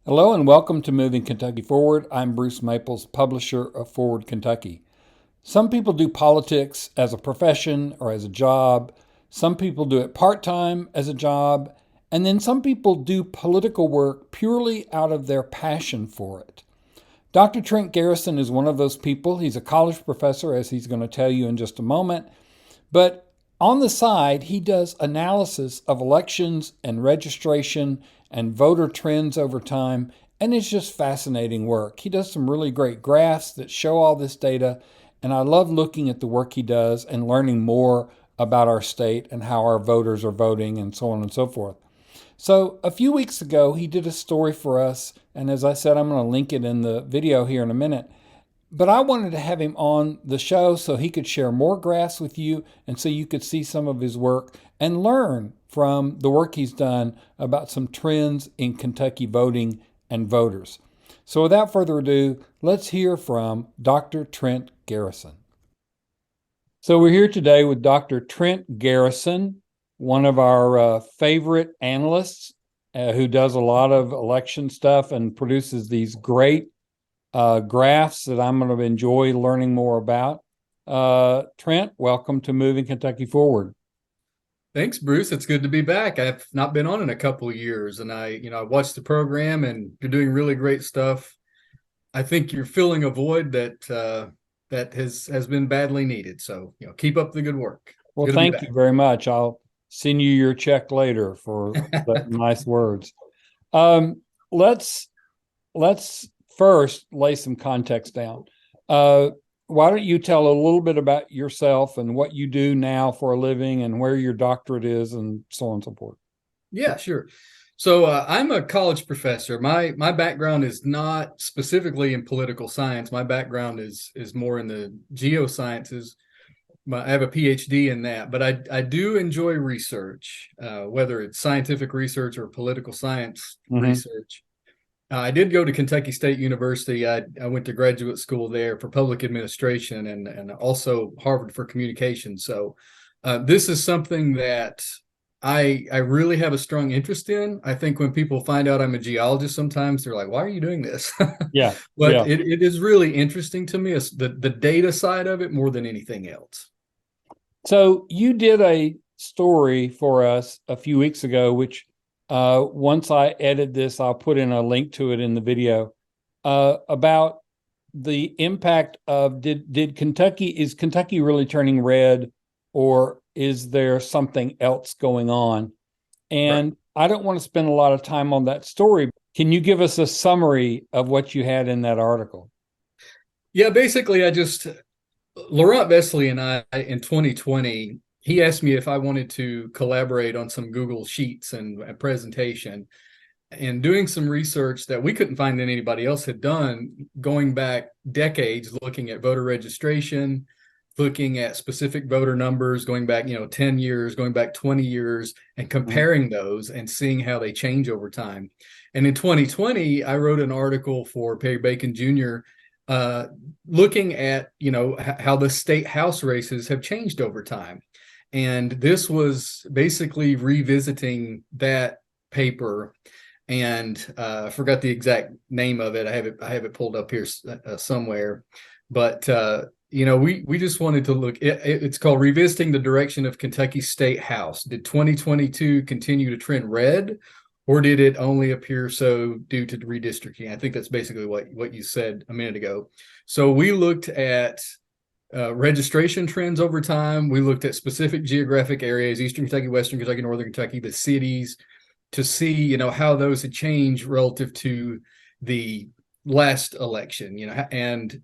Hello and welcome to Moving Kentucky Forward. I'm Bruce Maples, publisher of Forward Kentucky. Some people do politics as a profession or as a job. Some people do it part-time as a job. And then some people do political work purely out of their passion for it. Dr. Trent Garrison is one of those people. He's a college professor, as he's going to tell you in just a moment. But on the side, he does analysis of elections and registration and voter trends over time, and it's just fascinating work. He does some really great graphs that show all this data, and I love looking at the work he does and learning more about our state and how our voters are voting and so on and so forth. So a few weeks ago, he did a story for us, and as I said, I'm going to link it in the video here in a minute. But I wanted to have him on the show so he could share more graphs with you and so you could see some of his work and learn from the work he's done about some trends in Kentucky voting and voters. So without further ado, let's hear from Dr. Trent Garrison. So we're here today with Dr. Trent Garrison, one of our favorite analysts who does a lot of election stuff and produces these great graphs that I'm going to enjoy learning more about. Trent, welcome to Moving Kentucky Forward. Thanks, Bruce. It's good to be back. I've not been on in a couple of years, and I watched the program, and you're doing really great stuff. I think you're filling a void that has been badly needed. So, keep up the good work. Well, Good to be thank you back. very much. I'll send you your check later for the nice words. Um, let's let's first lay some context down. Why don't you tell a little bit about yourself and what you do now for a living and where your doctorate is and so on and so forth? Yeah, sure. So I'm a college professor. My background is not specifically in political science. My background is more in the geosciences. I have a PhD in that, but I do enjoy research, whether it's scientific research or political science Mm-hmm. research. I did go to Kentucky State University. I went to graduate school there for public administration and also Harvard for communication. So this is something that I really have a strong interest in. I think when people find out I'm a geologist, sometimes they're like, "Why are you doing this?" Yeah, But yeah. it is really interesting to me. It's the data side of it more than anything else. So you did a story for us a few weeks ago, which once I edit this, I'll put in a link to it in the video about the impact of did Kentucky is Kentucky really turning red, or is there something else going on? Right. And I don't want to spend a lot of time on that story. Can you give us a summary of what you had in that article? Yeah, basically, Laurent Vesely and I in 2020, he asked me if I wanted to collaborate on some Google Sheets and a presentation and doing some research that we couldn't find that anybody else had done, going back decades, looking at voter registration, looking at specific voter numbers, going back, 10 years, going back 20 years, and Mhm. comparing those and seeing how they change over time. And in 2020, I wrote an article for Perry Bacon Jr. Looking at how the state house races have changed over time, and this was basically revisiting that paper. And I forgot the exact name of it. I have it pulled up here somewhere, but we just wanted to look. It's called Revisiting the Direction of Kentucky State House. Did 2022 continue to trend red, or did it only appear so due to redistricting? I think that's basically what you said a minute ago. So we looked at registration trends over time. We looked at specific geographic areas: Eastern Kentucky, Western Kentucky, Northern Kentucky, the cities, to see how those had changed relative to the last election. And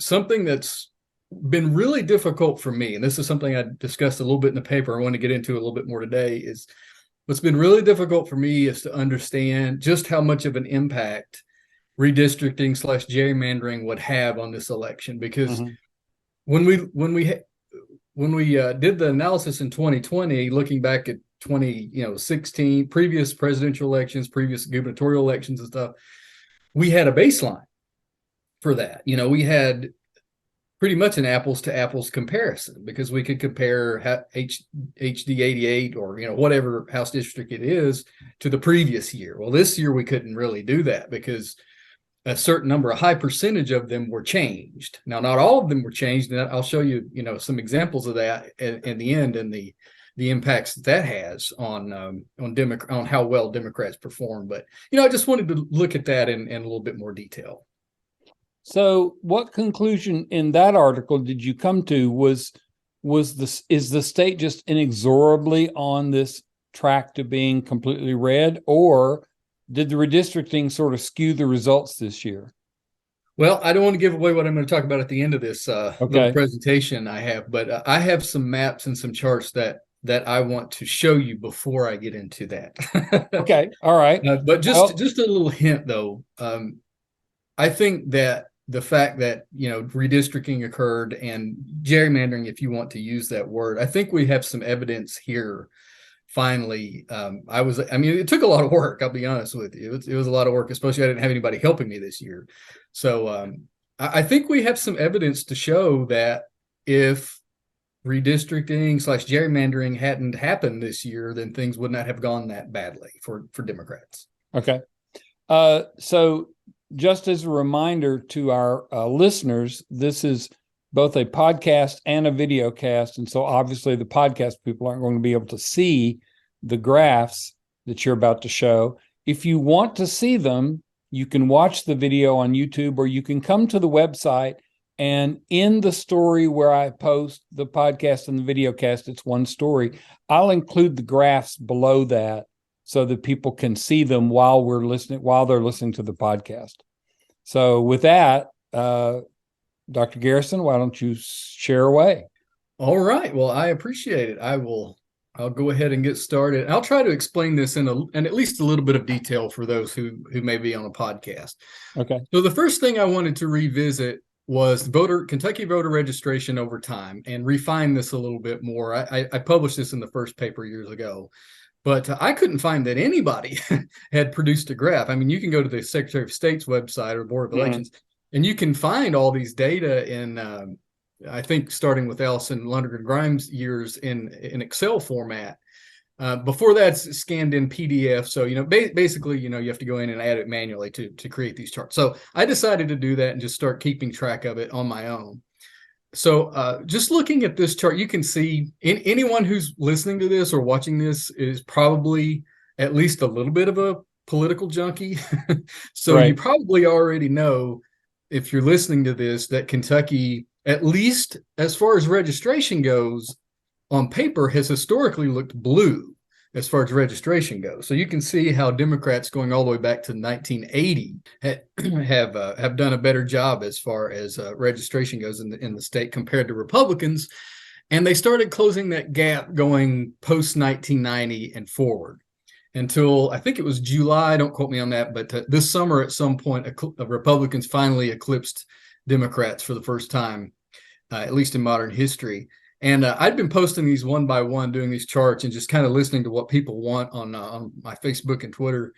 something that's been really difficult for me, and this is something I discussed a little bit in the paper, I want to get into a little bit more today, is what's been really difficult for me is to understand just how much of an impact redistricting slash gerrymandering would have on this election. Because Mhm. when we did the analysis in 2020, looking back at 2016 previous presidential elections, previous gubernatorial elections and stuff, we had a baseline for that. We had pretty much an apples to apples comparison, because we could compare HD 88 or whatever House district it is to the previous year. Well, this year we couldn't really do that because a certain number, a high percentage of them were changed. Now, not all of them were changed, and I'll show you, some examples of that in the end, and the impacts that has on how well Democrats perform. But I just wanted to look at that in a little bit more detail. So, what conclusion in that article did you come to? Is the state just inexorably on this track to being completely red, or did the redistricting sort of skew the results this year? Well, I don't want to give away what I'm going to talk about at the end of this little presentation I have, but I have some maps and some charts that I want to show you before I get into that. Okay, all right. But just a little hint, though. I think that the fact that redistricting occurred and gerrymandering, if you want to use that word, I think we have some evidence here. Finally, it took a lot of work. I'll be honest with you. It was a lot of work, especially I didn't have anybody helping me this year. So I think we have some evidence to show that if redistricting / gerrymandering hadn't happened this year, then things would not have gone that badly for Democrats. Okay. So just as a reminder to our listeners, this is both a podcast and a video cast. And so obviously the podcast people aren't going to be able to see the graphs that you're about to show. If you want to see them, you can watch the video on YouTube, or you can come to the website, and in the story where I post the podcast and the video cast, it's one story. I'll include the graphs below that so that people can see them while they're listening to the podcast. So with that, Dr. Garrison, why don't you share away? All right. Well, I appreciate it. I'll go ahead and get started. I'll try to explain this in at least a little bit of detail for those who may be on a podcast. Okay. So the first thing I wanted to revisit was Kentucky voter registration over time, and refine this a little bit more. I published this in the first paper years ago, but I couldn't find that anybody had produced a graph. I mean, you can go to the Secretary of State's website or Board of Elections, and you can find all these data in, I think, starting with Allison Lundgren Grimes' years in Excel format. Before that's scanned in PDF. So, basically, you have to go in and add it manually to create these charts. So I decided to do that and just start keeping track of it on my own. So just looking at this chart, you can see anyone who's listening to this or watching this is probably at least a little bit of a political junkie. So right. You probably already know, if you're listening to this, that Kentucky, at least as far as registration goes, on paper has historically looked blue as far as registration goes. So you can see how Democrats going all the way back to 1980 have done a better job as far as registration goes in the state compared to Republicans. And they started closing that gap going post 1990 and forward until, I think it was July, don't quote me on that, but this summer at some point, Republicans finally eclipsed Democrats for the first time, at least in modern history. And I'd been posting these one by one, doing these charts and just kind of listening to what people want on my Facebook and Twitter.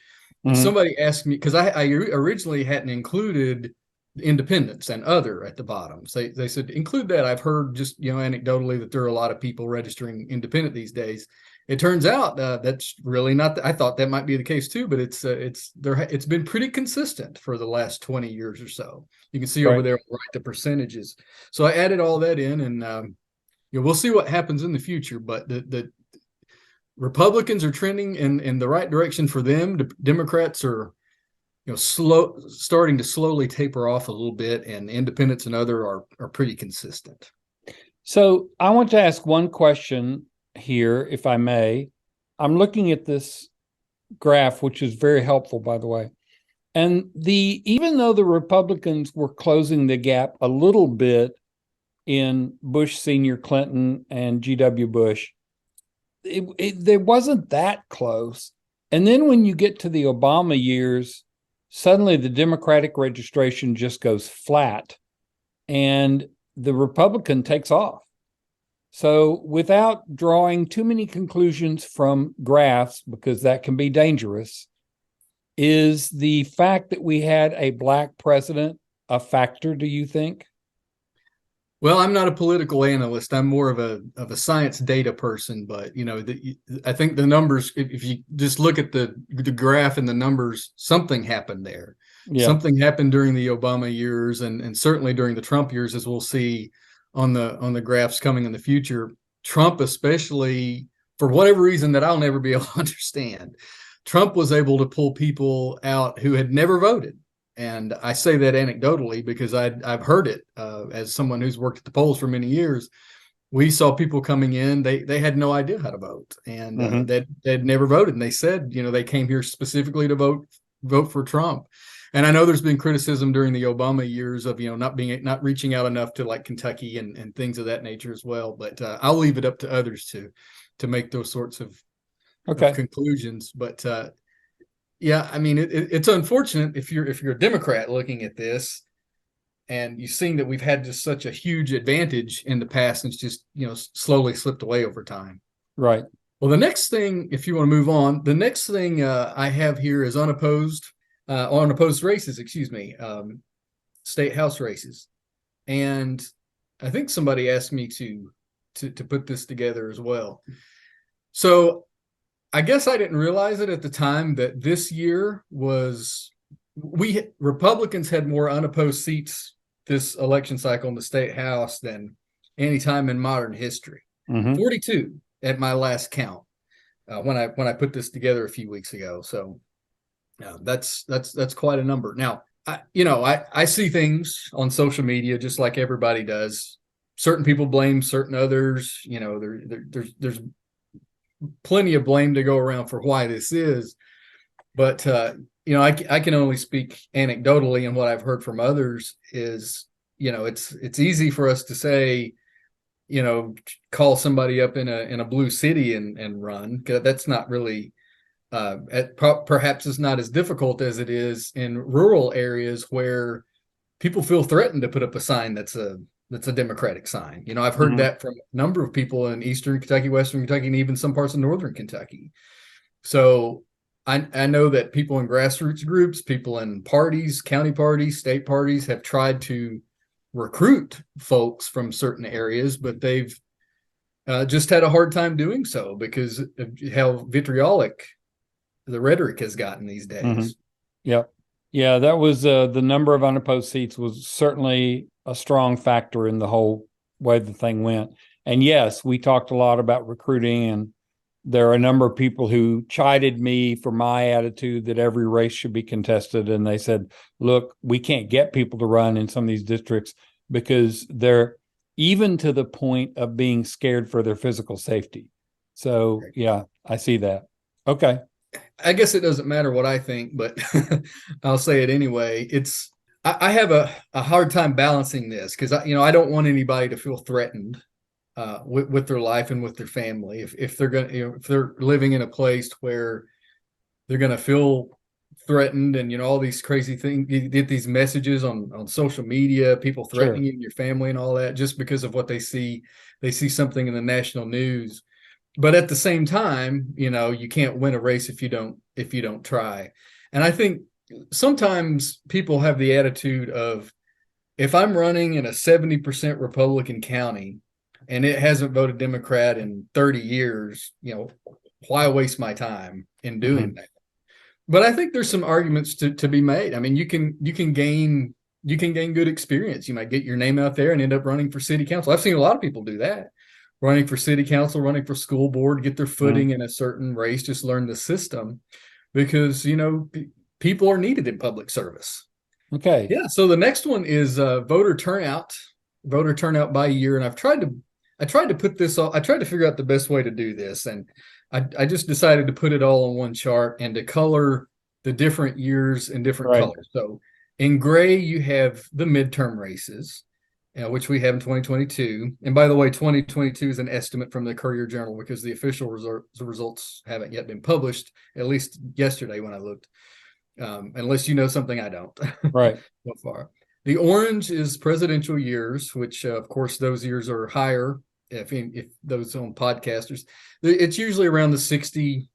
Mm-hmm. Somebody asked me, because I originally hadn't included independents and other at the bottom. So they said, include that. I've heard just, anecdotally that there are a lot of people registering independent these days. It turns out that's really not. I thought that might be the case too, but it's been pretty consistent for the last 20 years or so. You can see over there, right, the percentages. So I added all that in, and we'll see what happens in the future. But the Republicans are trending in the right direction for them. Democrats are starting to slowly taper off a little bit, and independents and other are pretty consistent. So I want to ask one question here, if I may. I'm looking at this graph, which is very helpful, by the way. And even though the Republicans were closing the gap a little bit in Bush Senior, Clinton, and G.W. Bush, there wasn't that close. And then when you get to the Obama years, suddenly the Democratic registration just goes flat and the Republican takes off. So without drawing too many conclusions from graphs, because that can be dangerous, is the fact that we had a Black president a factor, do you think? Well, I'm not a political analyst. I'm more of a science data person. But I think the numbers. If you just look at the graph and the numbers, something happened there. Yeah. Something happened during the Obama years, and certainly during the Trump years, as we'll see on the graphs coming in the future. Trump, especially for whatever reason that I'll never be able to understand, Trump was able to pull people out who had never voted. And I say that anecdotally because I've heard it as someone who's worked at the polls for many years. We saw people coming in; they had no idea how to vote, and they'd never voted. And they said, they came here specifically to vote for Trump. And I know there's been criticism during the Obama years of not reaching out enough to like Kentucky and things of that nature as well. But I'll leave it up to others to make those sorts of conclusions. But yeah, I mean, it's unfortunate if you're a Democrat looking at this and you've seen that we've had just such a huge advantage in the past, and it's just slowly slipped away over time. Right. Well, the next thing, if you want to move on, the next thing I have here is unopposed races, state house races, and I think somebody asked me to put this together as well. So I guess I didn't realize it at the time that this year Republicans had more unopposed seats this election cycle in the state house than any time in modern history. 42 at my last count when I put this together a few weeks ago. So that's quite a number. Now, I see things on social media just like everybody does. Certain people blame certain others. There's plenty of blame to go around for why this is, but I can only speak anecdotally, and what I've heard from others is it's easy for us to say, call somebody up in a blue city and run. That's not really perhaps it's not as difficult as it is in rural areas where people feel threatened to put up a sign that's a Democratic sign. I've heard that from a number of people in Eastern Kentucky, Western Kentucky, and even some parts of Northern Kentucky. So I know that people in grassroots groups, people in parties, county parties, state parties have tried to recruit folks from certain areas, but they've just had a hard time doing so because of how vitriolic the rhetoric has gotten these days. Yep. Yeah, that was the number of unopposed seats was certainly a strong factor in the whole way the thing went. And yes, we talked a lot about recruiting, and there are a number of people who chided me for my attitude that every race should be contested. And they said, look, we can't get people to run in some of these districts because they're even to the point of being scared for their physical safety. So, yeah, I see that. Okay. I guess it doesn't matter what I think, but I'll say it anyway. I have a hard time balancing this because I don't want anybody to feel threatened with their life and with their family. If they're if they're living in a place where they're gonna feel threatened and all these crazy things, you get these messages on social media, people threatening you and your family and all that just because of what they see something in the national news. But at the same time, you can't win a race if you don't try. And I think sometimes people have the attitude of, if I'm running in a 70% Republican county and it hasn't voted Democrat in 30 years, why waste my time in doing that? But I think there's some arguments to be made. I mean, you can gain good experience. You might get your name out there and end up running for city council. I've seen a lot of people do that. Running for city council, running for school board, get their footing in a certain race, just learn the system because, people are needed in public service. Okay. Yeah. So the next one is voter turnout by year. And I tried to put this all, I tried to figure out the best way to do this. And I just decided to put it all on one chart and to color the different years in different colors. So in gray, you have the midterm races. Which we have in 2022. And by the way, 2022 is an estimate from the Courier-Journal because the official results haven't yet been published, at least yesterday when I looked, unless you know something I don't. Right. So far. The orange is presidential years, which, of course, those years are higher if those on podcasters. It's usually around the 60,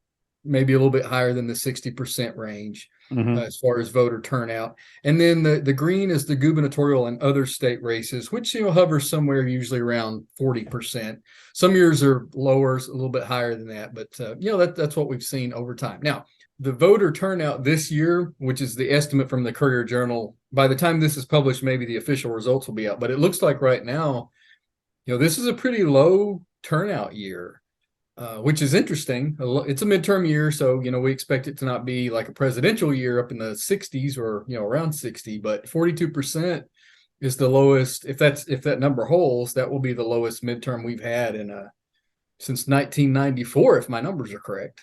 maybe a little bit higher than the 60% range. Mm-hmm. as far as voter turnout. And then the green is the gubernatorial and other state races, which hovers somewhere usually around 40%. Some years are lower, a little bit higher than that, but that's what we've seen over time. Now, the voter turnout this year, which is the estimate from the Courier Journal, by the time this is published, maybe the official results will be out. But it looks like right now, this is a pretty low turnout year. Which is interesting. It's a midterm year, so we expect it to not be like a presidential year up in the 60s or around 60, but 42% is the lowest. If that number holds, that will be the lowest midterm we've had since 1994, if my numbers are correct.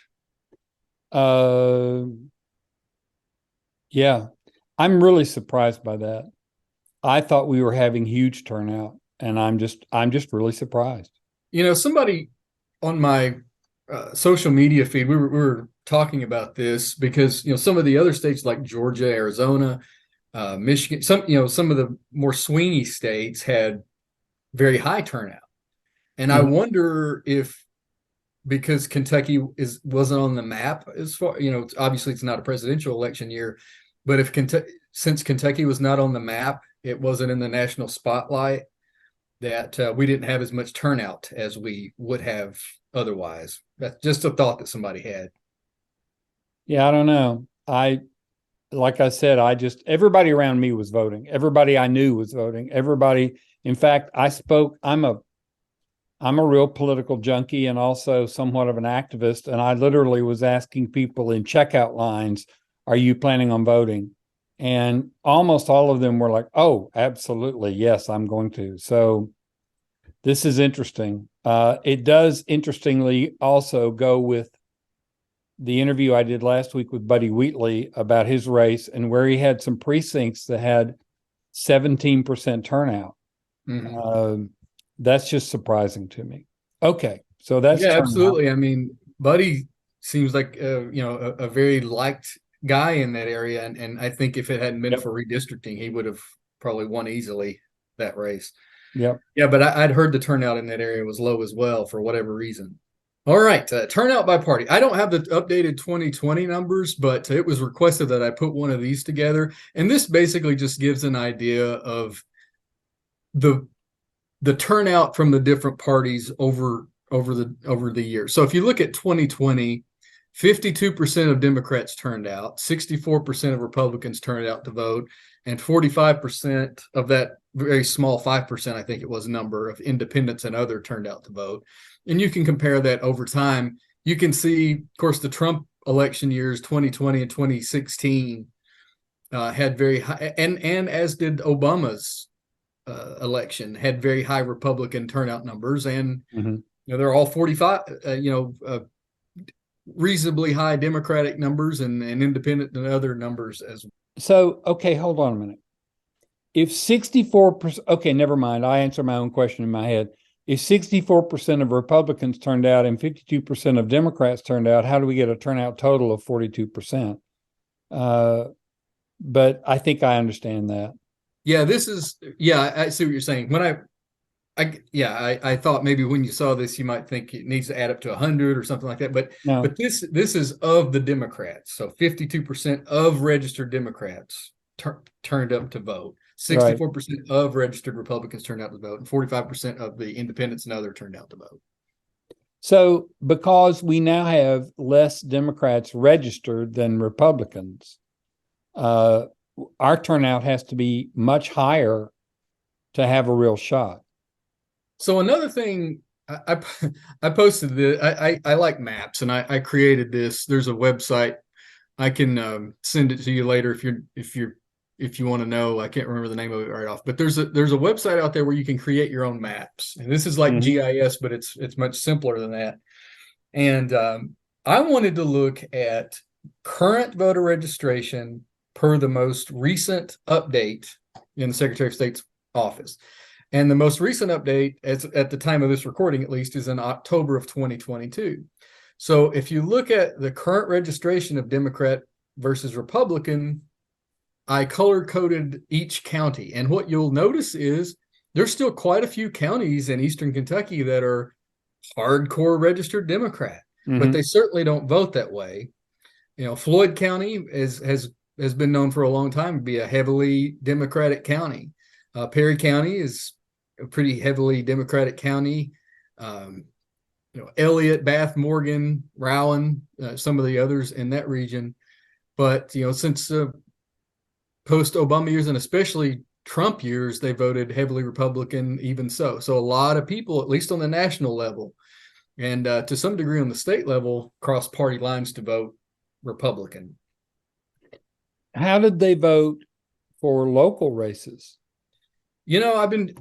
Yeah, I'm really surprised by that. I thought we were having huge turnout, and I'm just really surprised. Somebody on my social media feed, we were talking about this because some of the other states like Georgia, Arizona, Michigan, some of the more swingy states had very high turnout, and I wonder if because Kentucky wasn't on the map as far, obviously it's not a presidential election year, but if since Kentucky was not on the map, it wasn't in the national spotlight, that we didn't have as much turnout as we would have otherwise. That's just a thought that somebody had. Yeah, I don't know. Like I said, everybody around me was voting. Everybody I knew was voting. Everybody, in fact, I'm a real political junkie and also somewhat of an activist. And I literally was asking people in checkout lines, are you planning on voting? And almost all of them were like, oh, absolutely. Yes, I'm going to. So this is interesting. It does interestingly also go with the interview I did last week with Buddy Wheatley about his race and where he had some precincts that had 17% turnout. Mm-hmm. That's just surprising to me. Okay, so that's Yeah, turnout. absolutely. I mean, Buddy seems like a very liked guy in that area, and I think if it hadn't been for redistricting, he would have probably won easily that race. Yep. Yeah, but I'd heard the turnout in that area was low as well for whatever reason. All right, turnout by party. I don't have the updated 2020 numbers, but it was requested that I put one of these together, and this basically just gives an idea of the turnout from the different parties over the year. So if you look at 2020, 52% of Democrats turned out, 64% of Republicans turned out to vote, and 45% of that very small 5%, I think it was, number of independents and other turned out to vote. And you can compare that over time. You can see, of course, the Trump election years, 2020 and 2016, had very high, and as did Obama's election, had very high Republican turnout numbers, and they're all 45, reasonably high Democratic numbers and independent and other numbers as well. So, okay, hold on a minute. If 64%, okay, never mind. I answer my own question in my head. If 64% of Republicans turned out and 52% of Democrats turned out, how do we get a turnout total of 42%? But I think I understand that. Yeah, I see what you're saying. When I thought maybe when you saw this, you might think it needs to add up to 100 or something like that. But No. but this is of the Democrats. So 52% of registered Democrats turned up to vote. 64% of registered Republicans turned out to vote, and 45% of the independents and other turned out to vote. So because we now have less Democrats registered than Republicans, our turnout has to be much higher to have a real shot. So another thing, I posted this. I like maps, and I created this. There's a website. I can send it to you later if you want to know. I can't remember the name of it right off, but there's a website out there where you can create your own maps, and this is like GIS, but it's much simpler than that. And I wanted to look at current voter registration per the most recent update in the Secretary of State's office. And the most recent update, at the time of this recording at least, is in October of 2022. So if you look at the current registration of Democrat versus Republican, I color-coded each county. And what you'll notice is there's still quite a few counties in Eastern Kentucky that are hardcore registered Democrat, but they certainly don't vote that way. Floyd County has been known for a long time to be a heavily Democratic county. Perry County is a pretty heavily Democratic county. Um, Elliott, Bath, Morgan, Rowan, some of the others in that region. But since post-Obama years and especially Trump years, they voted heavily Republican. Even so a lot of people, at least on the national level, and to some degree on the state level, cross party lines to vote Republican. How did they vote for local races? I've been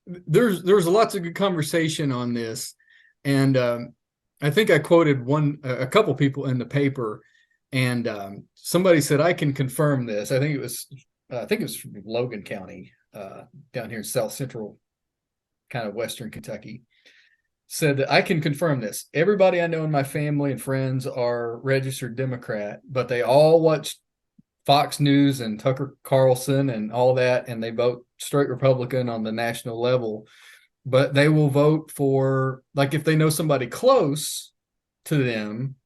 there's lots of good conversation on this, and I think I quoted a couple people in the paper, and somebody said I can confirm this. I think it was from Logan County, down here in South Central, kind of Western Kentucky. Said that I can confirm this. Everybody I know in my family and friends are registered Democrat, but they all watch Fox News and Tucker Carlson and all that, and they vote straight Republican on the national level. But they will vote for, like, if they know somebody close to them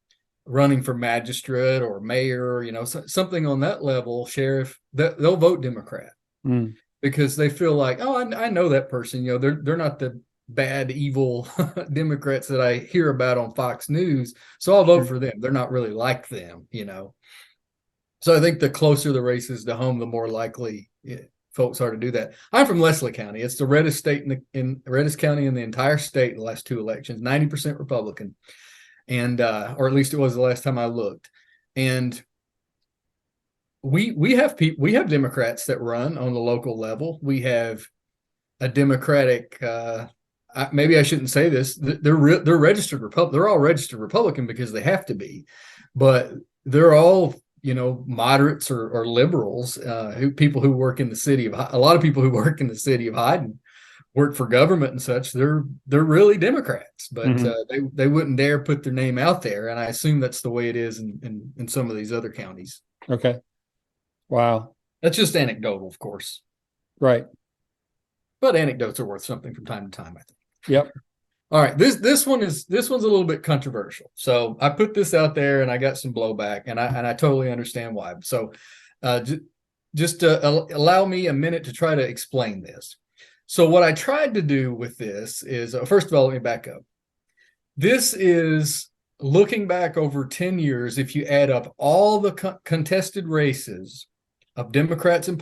running for magistrate or mayor, something on that level, sheriff, they'll vote Democrat because they feel like, oh, I know that person. They're not the bad, evil Democrats that I hear about on Fox News, so I'll vote for them. They're not really like them. So I think the closer the races to home, the more likely folks are to do that. I'm from Leslie County. It's the reddest state in reddest county in the entire state in the last two elections, 90% Republican. And or at least it was the last time I looked. And we have Democrats that run on the local level. We have a Democratic maybe I shouldn't say this. They're registered Republican. They're all registered Republican because they have to be, but they're all moderates or liberals. People who work in the city of a lot of people who work in the city of Hadnt work for government and such. They're really Democrats, but they wouldn't dare put their name out there. And I assume that's the way it is in some of these other counties. Okay, wow, that's just anecdotal, of course. Right, but anecdotes are worth something from time to time, I think. Yep. All right, this one's a little bit controversial. So I put this out there and I got some blowback, and I totally understand why. So just allow me a minute to try to explain this. So what I tried to do with this is, first of all, let me back up. This is looking back over 10 years. If you add up all the contested races of Democrats and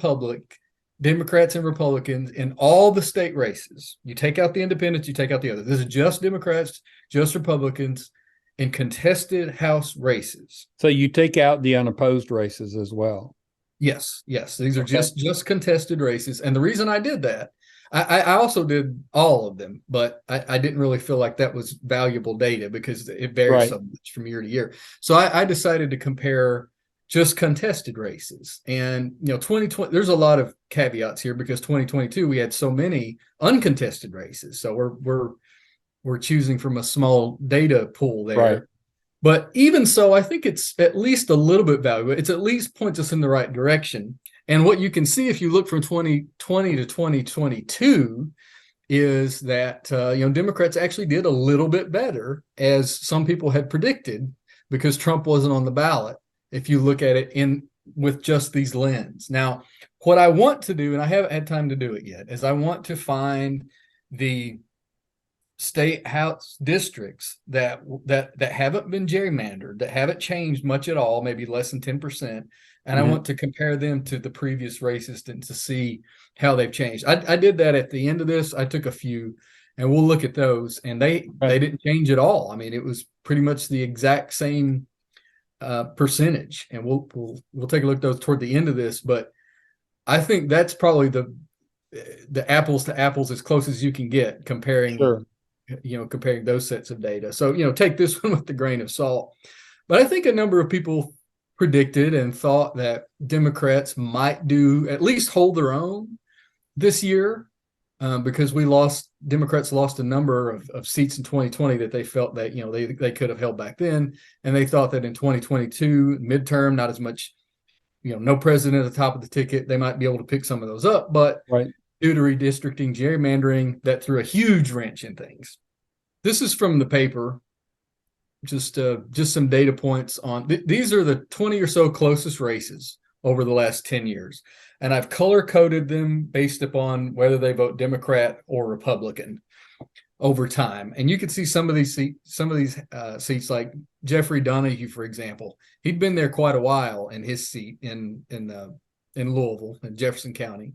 Republicans in all the state races, you take out the independents, you take out the others. This is just Democrats, just Republicans in contested House races. So you take out the unopposed races as well. Yes. These are just contested races. And the reason I did that, I also did all of them, but I didn't really feel like that was valuable data because it varies so much from year to year. So I decided to compare just contested races. And 2020, there's a lot of caveats here because 2022 we had so many uncontested races. So we're choosing from a small data pool there. Right. But even so, I think it's at least a little bit valuable. It's at least points us in the right direction. And what you can see if you look from 2020 to 2022 is that Democrats actually did a little bit better, as some people had predicted, because Trump wasn't on the ballot. If you look at it with just these lens. Now, what I want to do, and I haven't had time to do it yet, is I want to find the state house districts that haven't been gerrymandered, that haven't changed much at all, maybe less than 10%. And I want to compare them to the previous races to see how they've changed. I did that at the end of this. I took a few, and we'll look at those, and they didn't change at all. I mean, it was pretty much the exact same percentage, and we'll take a look at those toward the end of this. But I think that's probably the apples to apples as close as you can get comparing comparing those sets of data. So take this one with a grain of salt. But I think a number of people predicted and thought that Democrats might at least hold their own this year, because Democrats lost a number of seats in 2020 that they felt that they could have held back then, and they thought that in 2022 midterm, not as much, no president at the top of the ticket, they might be able to pick some of those up, but due to redistricting, gerrymandering, that threw a huge wrench in things. This is from the paper, just some data points on these are the 20 or so closest races over the last 10 years. And I've color coded them based upon whether they vote Democrat or Republican over time. And you can see some of these seats, like Jeffrey Donahue, for example. He'd been there quite a while in his seat in Louisville, in Jefferson County.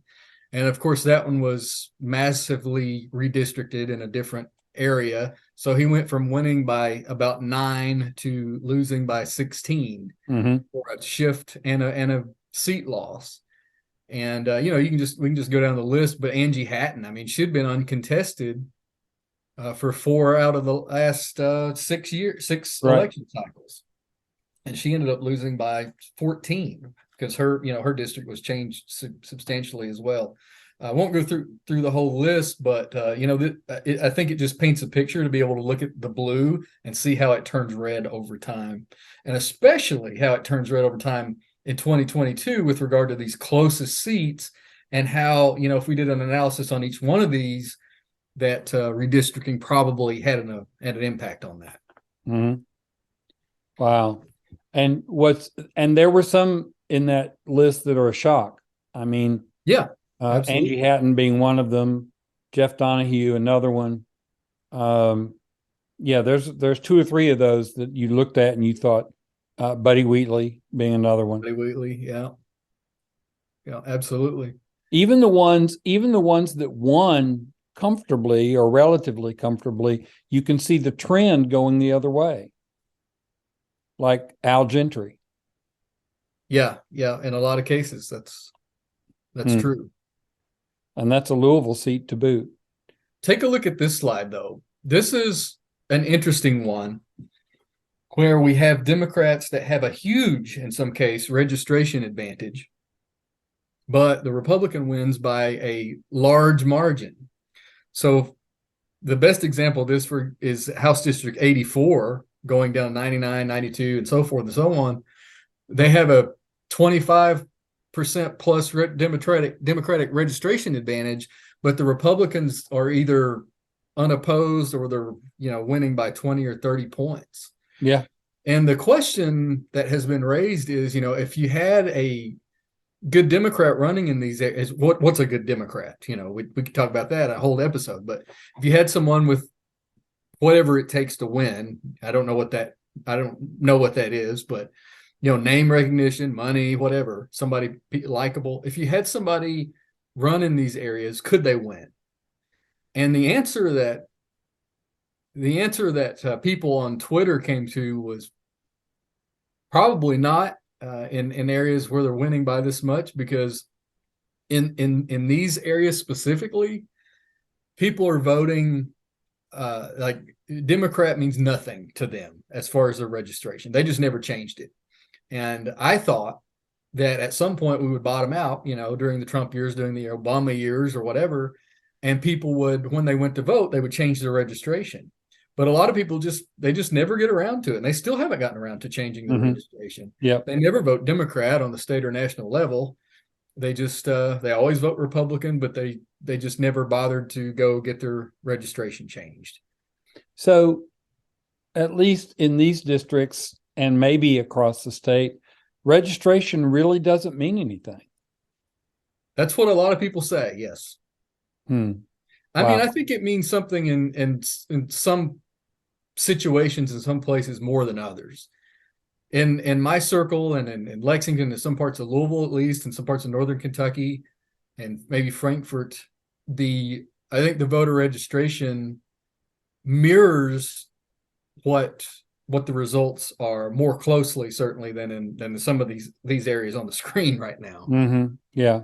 And of course, that one was massively redistricted in a different area. So he went from winning by about 9 to losing by 16 for a shift and a seat loss. And we can just go down the list. But Angie Hatton, I mean, she'd been uncontested for 4 out of the last 6 election cycles, and she ended up losing by 14 because her district was changed substantially as well. I won't go through the whole list, but I think it just paints a picture to be able to look at the blue and see how it turns red over time, and especially how it turns red over time in 2022 with regard to these closest seats, and how, if we did an analysis on each one of these, that redistricting probably had an impact on that. Mm-hmm. Wow. And there were some in that list that are a shock. I mean, yeah, Angie Hatton being one of them, Jeff Donahue, another one. There's 2 or 3 of those that you looked at and you thought, Buddy Wheatley being another one. Buddy Wheatley, yeah, absolutely. Even the ones that won comfortably or relatively comfortably, you can see the trend going the other way, like Al Gentry. Yeah, in a lot of cases that's true. And that's a Louisville seat to boot. Take a look at this slide, though. This is an interesting one where we have Democrats that have a huge, in some case, registration advantage, but the Republican wins by a large margin. So the best example of this is House District 84 going down 99, 92, and so forth and so on. They have a 25% plus Democratic registration advantage, but the Republicans are either unopposed or they're winning by 20 or 30 points. Yeah. And the question that has been raised is, if you had a good Democrat running in these areas, what's a good Democrat? We could talk about that a whole episode. But if you had someone with whatever it takes to win, I don't know what that is, but name recognition, money, whatever, somebody likable. If you had somebody run in these areas, could they win? And the answer that people on Twitter came to was probably not in areas where they're winning by this much, because in these areas specifically, people are voting like Democrat means nothing to them as far as their registration. They just never changed it. And I thought that at some point we would bottom out, during the Trump years, during the Obama years or whatever, and people would, when they went to vote, they would change their registration. But a lot of people just never get around to it. And they still haven't gotten around to changing their registration. Yeah. They never vote Democrat on the state or national level. They just they always vote Republican, but they just never bothered to go get their registration changed. So at least in these districts and maybe across the state, registration really doesn't mean anything. That's what a lot of people say, yes. I mean, I think it means something in some situations, in some places more than others. In my circle and in Lexington, in some parts of Louisville, at least, in some parts of northern Kentucky, and maybe Frankfort, I think the voter registration mirrors what the results are more closely, certainly, than in some of these areas on the screen right now. Yeah.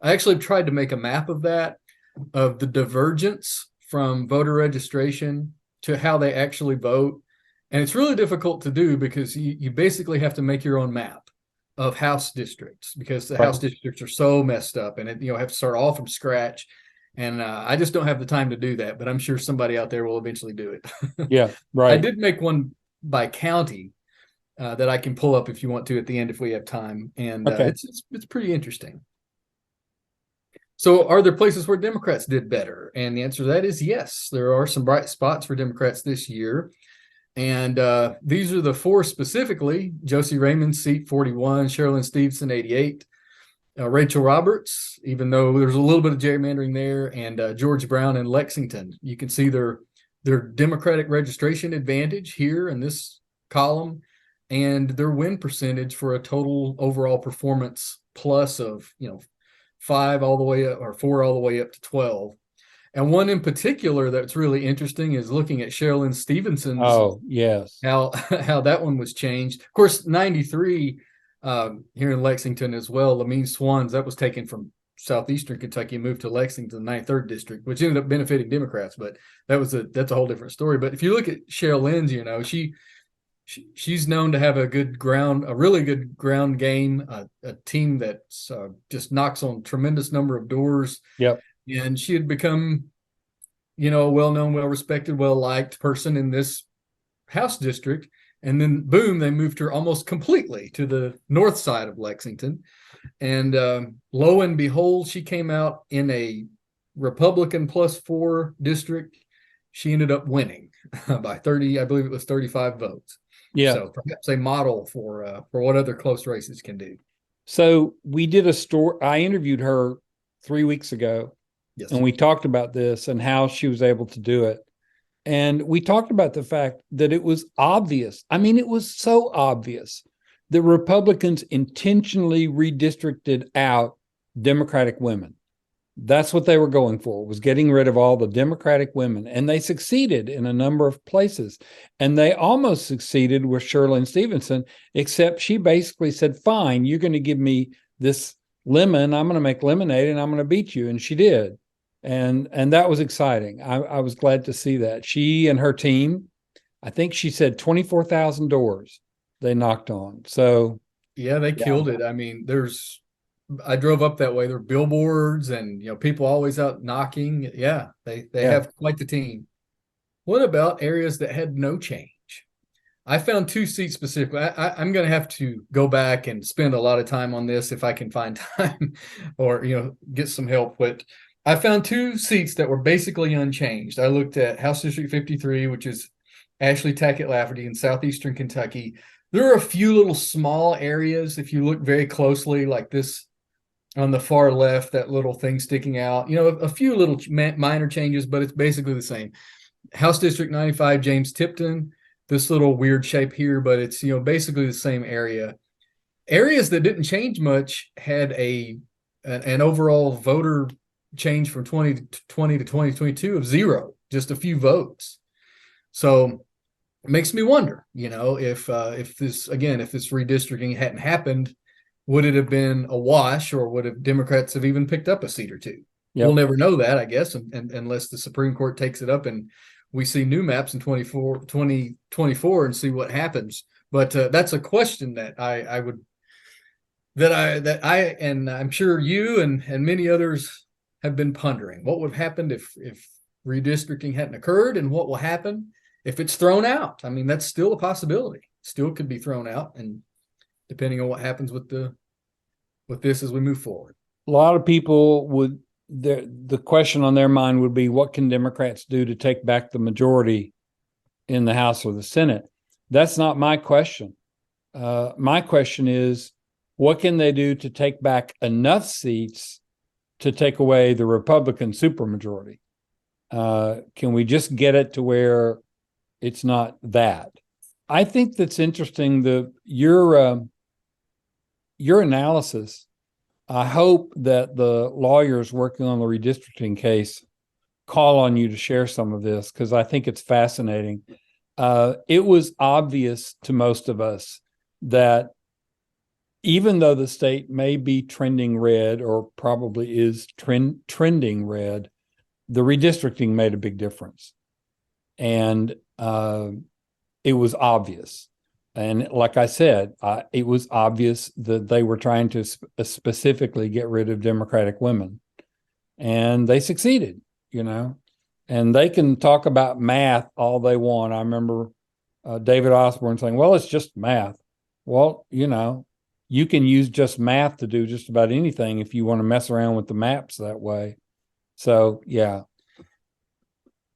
I actually tried to make a map of that, of the divergence from voter registration to how they actually vote. And it's really difficult to do because you basically have to make your own map of House districts, because the House districts are so messed up, and have to start all from scratch. And I just don't have the time to do that, but I'm sure somebody out there will eventually do it. Yeah, right. I did make one by county that I can pull up if you want to at the end, if we have time. And it's pretty interesting. So are there places where Democrats did better? And the answer to that is yes. There are some bright spots for Democrats this year. And these are the four specifically: Josie Raymond's seat 41, Cheryl Lynn Stevenson 88, Rachel Roberts, even though there's a little bit of gerrymandering there, and George Brown in Lexington. You can see their Democratic registration advantage here in this column, and their win percentage for a total overall performance plus of 5 all the way up, or 4 all the way up to 12. And one in particular that's really interesting is looking at Cheryl Lynn Stevenson's. Oh, yes. How that one was changed. Of course, 93 here in Lexington as well. Lamine Swans, that was taken from southeastern Kentucky and moved to Lexington, the 3rd district, which ended up benefiting Democrats. But that's a whole different story. But if you look at Cheryl Lynn's, she's known to have a really good ground game, a team that just knocks on tremendous number of doors. Yep. And she had become, a well-known, well-respected, well-liked person in this House district. And then, boom, they moved her almost completely to the north side of Lexington. And lo and behold, she came out in a Republican +4 district. She ended up winning by 30, I believe it was 35 votes. Yeah. So perhaps a model for what other close races can do. So we did a story. I interviewed her 3 weeks ago. Yes. And we talked about this and how she was able to do it. And we talked about the fact that it was obvious. I mean, it was so obvious that Republicans intentionally redistricted out Democratic women. That's what they were going for, was getting rid of all the Democratic women. And they succeeded in a number of places. And they almost succeeded with Cheryl Lynn Stevenson, except she basically said, fine, you're going to give me this lemon. I'm going to make lemonade and I'm going to beat you. And she did. And that was exciting. I was glad to see that. She and her team, I think she said 24,000 doors they knocked on. So yeah, they killed it. I mean, I drove up that way. There are billboards and people always out knocking. Yeah, they have quite the team. What about areas that had no change? I found 2 seats specifically. I'm going to have to go back and spend a lot of time on this if I can find time or get some help. But I found 2 seats that were basically unchanged. I looked at House District 53, which is Ashley, Tackett, Lafferty in southeastern Kentucky. There are a few little small areas, if you look very closely, like this on the far left, that little thing sticking out. A few little minor changes, but it's basically the same. House District 95, James Tipton, this little weird shape here, but it's basically the same area. Areas that didn't change much had an overall voter change from 2020 to 2022 of 0, just a few votes. So it makes me wonder, if this redistricting hadn't happened, would it have been a wash, or would have Democrats have even picked up a seat or 2? Yep. We'll never know that, I guess, unless the Supreme Court takes it up and we see new maps in 2024 and see what happens. But that's a question that and I'm sure you and many others have been pondering. What would have happened if redistricting hadn't occurred, and what will happen if it's thrown out? I mean, that's still a possibility. Still could be thrown out, and depending on what happens with this as we move forward. A lot of people would, the question on their mind would be, what can Democrats do to take back the majority in the House or the Senate? That's not my question. My question is, what can they do to take back enough seats to take away the Republican supermajority? Can we just get it to where it's not that? I think that's interesting. Your analysis. I hope that the lawyers working on the redistricting case call on you to share some of this, because I think it's fascinating. It was obvious to most of us that even though the state may be trending red, or probably is trending red, the redistricting made a big difference. And it was obvious. And like I said, it was obvious that they were trying to specifically get rid of Democratic women. And they succeeded, And they can talk about math all they want. I remember David Osborne saying, well, it's just math. Well, you can use just math to do just about anything if you want to mess around with the maps that way. So, yeah.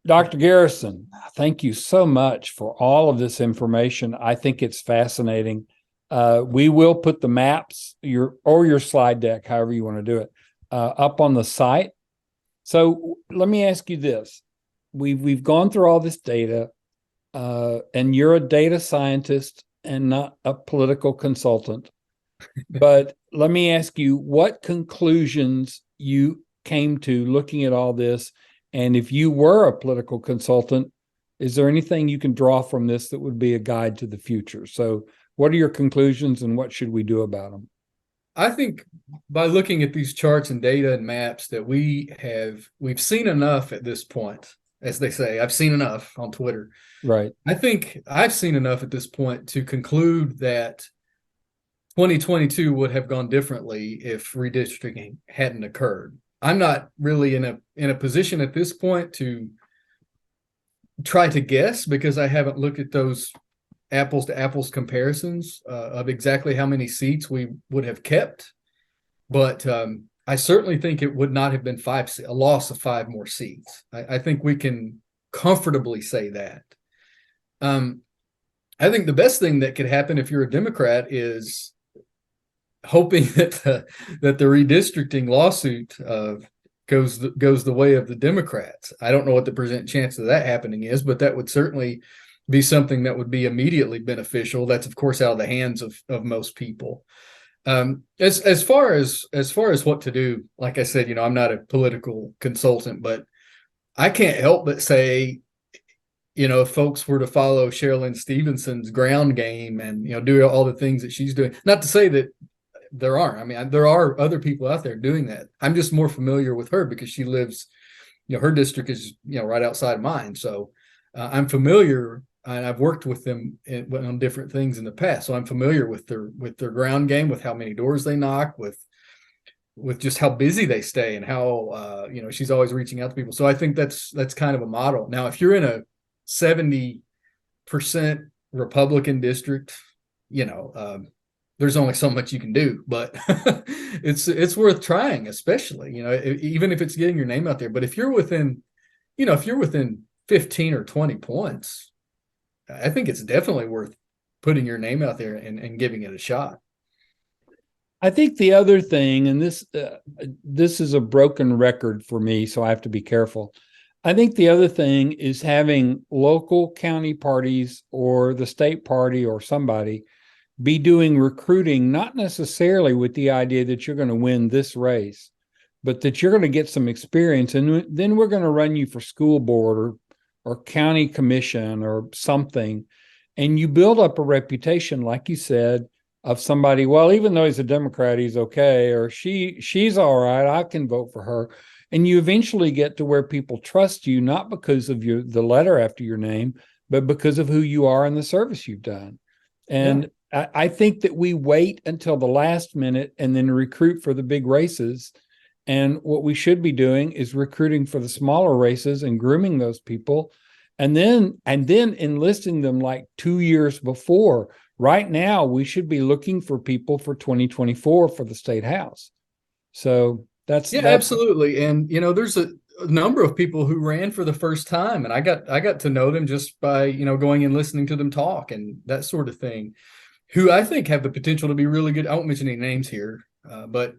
Dr. Garrison, thank you so much for all of this information. I think it's fascinating. We will put the maps, your slide deck, however you want to do it, up on the site. So let me ask you this: we've gone through all this data, and you're a data scientist and not a political consultant. But let me ask you what conclusions you came to looking at all this. And if you were a political consultant, is there anything you can draw from this that would be a guide to the future? So, what are your conclusions and what should we do about them? I think by looking at these charts and data and maps that we've seen enough at this point, as they say. I've seen enough on Twitter. Right. I think I've seen enough at this point to conclude that 2022 would have gone differently if redistricting hadn't occurred. I'm not really in a position at this point to try to guess because I haven't looked at those apples to apples comparisons of exactly how many seats we would have kept. But I certainly think it would not have been a loss of 5 more seats. I think we can comfortably say that. I think the best thing that could happen if you're a Democrat is hoping that the redistricting lawsuit goes the way of the Democrats. I don't know what the percent chance of that happening is, but that would certainly be something that would be immediately beneficial. That's of course out of the hands of most people. As far as what to do, like I said, I'm not a political consultant, but I can't help but say, if folks were to follow Cheryl Lynn Stevenson's ground game and do all the things that she's doing, not to say that there aren't. I mean, there are other people out there doing that. I'm just more familiar with her because she lives, her district is right outside mine, so I'm familiar. And I've worked with them on different things in the past, so I'm familiar with their ground game, with how many doors they knock, with just how busy they stay, and how she's always reaching out to people. So I think that's kind of a model. Now, if you're in a 70% Republican district, there's only so much you can do, but it's worth trying, especially even if it's getting your name out there. But if you're within 15 or 20 points. I think it's definitely worth putting your name out there and giving it a shot. I think the other thing, and this is a broken record for me, so I have to be careful. I think the other thing is having local county parties or the state party or somebody be doing recruiting, not necessarily with the idea that you're going to win this race, but that you're going to get some experience. And then we're going to run you for school board or county commission or something. And you build up a reputation, like you said, of somebody, well, even though he's a Democrat, he's okay, or she's all right, I can vote for her. And you eventually get to where people trust you, not because of the letter after your name, but because of who you are and the service you've done. And yeah. I think that we wait until the last minute and then recruit for the big races. And what we should be doing is recruiting for the smaller races and grooming those people, and then enlisting them like 2 years before. Right now, we should be looking for people for 2024 for the state house. So that's absolutely. And there's a number of people who ran for the first time, and I got to know them just by going and listening to them talk and that sort of thing, who I think have the potential to be really good. I won't mention any names here, but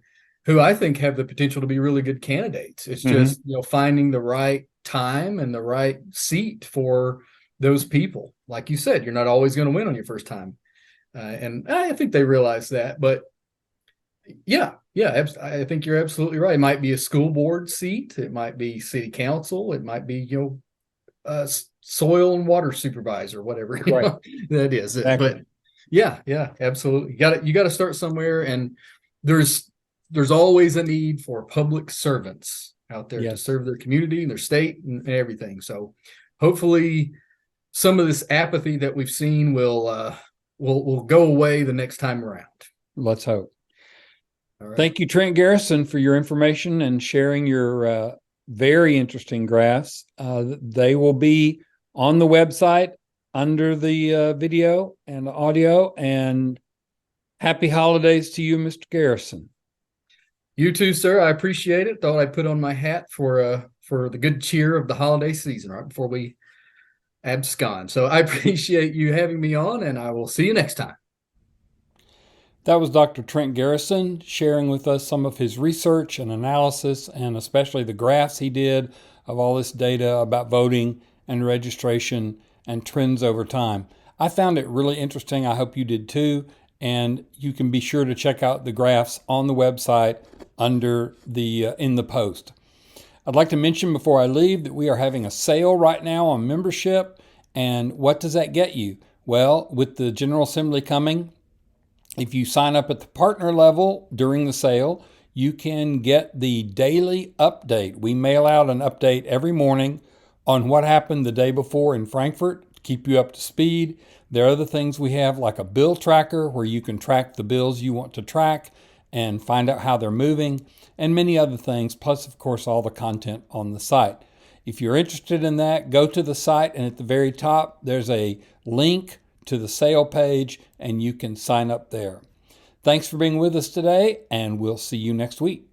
who I think have the potential to be really good candidates. It's just, finding the right time and the right seat for those people. Like you said, you're not always going to win on your first time. And I think they realize that. But yeah, I think you're absolutely right. It might be a school board seat. It might be city council. It might be, soil and water supervisor, whatever that is. Exactly. But yeah, absolutely. You got to start somewhere. And there's always a need for public servants out there to serve their community and their state and everything. So hopefully some of this apathy that we've seen will go away the next time around. Let's hope. All right. Thank you, Trent Garrison, for your information and sharing your very interesting graphs. They will be on the website under the video and audio. And happy holidays to you, Mr. Garrison. You too, sir. I appreciate it. Thought I'd put on my hat for for the good cheer of the holiday season right before we abscond. So I appreciate you having me on, and I will see you next time. That was Dr. Trent Garrison sharing with us some of his research and analysis, and especially the graphs he did of all this data about voting and registration and trends over time. I found it really interesting. I hope you did too. And you can be sure to check out the graphs on the website under in the post. I'd like to mention before I leave that we are having a sale right now on membership. And what does that get you? Well, with the General Assembly coming, if you sign up at the partner level during the sale, you can get the daily update. We mail out an update every morning on what happened the day before in Frankfurt to keep you up to speed. There are other things we have, like a bill tracker where you can track the bills you want to track and find out how they're moving, and many other things, plus, of course, all the content on the site. If you're interested in that, go to the site, and at the very top, there's a link to the sale page, and you can sign up there. Thanks for being with us today, and we'll see you next week.